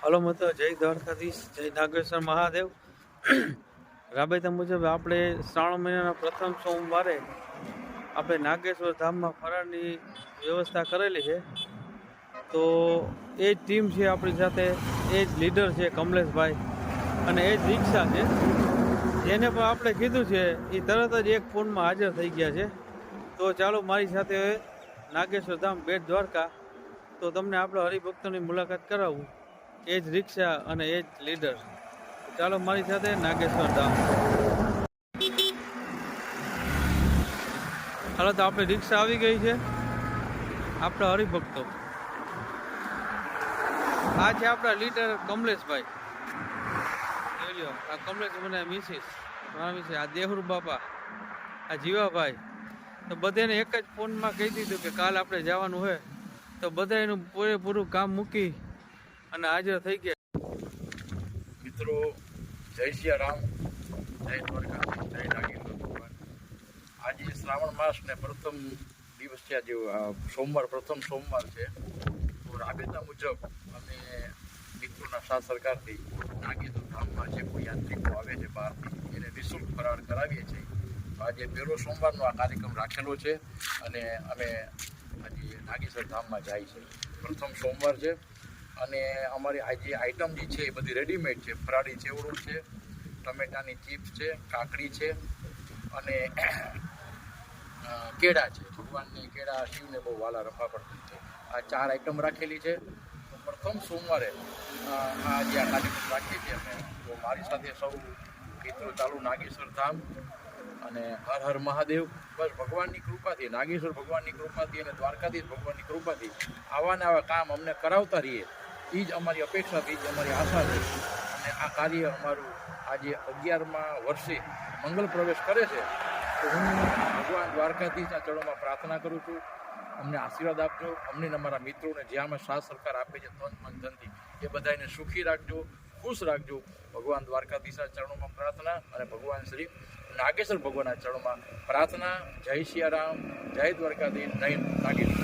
Hello મિત્રો, જય દ્વારકાધીશ, જય નાગેશ્વર મહાદેવ। રાબેતા મુજબ આપણે શ્રાવણ મહિનાના પ્રથમ સોમવારે આપણે નાગેશ્વર ધામમાં ફરાળની વ્યવસ્થા કરેલી છે। તો એ જ ટીમ છે આપણી સાથે, એ જ લીડર છે કમલેશભાઈ, અને એ જ રિક્ષા છે જેને પણ આપણે કીધું છે એ તરત જ એક ફોનમાં હાજર થઈ ગયા છે। તો ચાલો મારી સાથે નાગેશ્વર ધામ બેટ દ્વારકા, તો તમને આપણે હરિભક્તોની મુલાકાત કરાવું, એ જ રિક્ષા અને એ જ લીડર। ચાલો મારી સાથે નાગેશ્વર ધામ। હાલો, તો આપણી રિક્ષા આવી ગઈ છે, આપણા હરિભક્તો। આ છે આપણા લીડર કમલેશભાઈ, જોઈ લો, આ કમલેશ મને મિસિસ, આ દેહુર બાપા, આ જીવાભાઈ। તો બધાને એક જ ફોનમાં કહી દીધું કે કાલ આપણે જવાનું હોય, તો બધા એનું પૂરેપૂરું કામ મૂકી અને હાજર થઈ ગયા। મિત્રો, જય સિયા રામ, જય દ્વારકા, જય નાગેશ્વર ભગવાન। આજે શ્રાવણ માસ ને પ્રથમ દિવસ છે, આજે સોમવાર, પ્રથમ સોમવાર છે। તો રાબેતા મુજબ અમે મિત્રોના સાથ સરકારથી નાગેશ્વર ધામમાં જે કોઈ યાત્રિકો આવે છે બહારથી, એને નિઃશુલ્ક ફરાળ કરાવીએ છીએ। આજે પહેલો સોમવારનો આ કાર્યક્રમ રાખેલો છે અને અમે આજે નાગેશ્વર ધામમાં જાય છે, પ્રથમ સોમવાર છે। અને અમારી આજે આઈટમ જે છે એ બધી રેડીમેડ છે। ફરાળી ચેવડો છે, ટમેટાની ચિપ્સ છે, કાકડી છે અને કેળા છે। ભગવાનને કેળા શિવને બહુ વાલા રમવા પડતી છે। આ 4 આઈટમ રાખેલી છે। તો પ્રથમ સોમવારે આજે આ કાર્યક્રમ રાખીએ છીએ અમે। તો મારી સાથે સૌ મિત્રો ચાલુ નાગેશ્વર ધામ અને હર હર મહાદેવ। બસ ભગવાનની કૃપાથી, નાગેશ્વર ભગવાનની કૃપાથી અને દ્વારકાધીશ ભગવાનની કૃપાથી આવા ને આવા કામ અમને કરાવતા રહીએ, એ જ અમારી અપેક્ષા, એ જ અમારી આશા છે। અને આ કાર્ય અમારું આજે 11મા વર્ષે મંગલ પ્રવેશ કરે છે। તો હું ભગવાન દ્વારકાધીશના ચરણોમાં પ્રાર્થના કરું છું, અમને આશીર્વાદ આપજો, અમને અમારા મિત્રોને જે અમે સાથ સરકાર આપે છે તન મન ધનથી, એ બધાને સુખી રાખજો, ખુશ રાખજો। ભગવાન દ્વારકાધીશના ચરણોમાં પ્રાર્થના અને ભગવાન શ્રી નાગેશ્વર ભગવાનના ચરણોમાં પ્રાર્થના। જય સિયા રામ, જય દ્વારકાધીશ, જય નાગેશ્વર।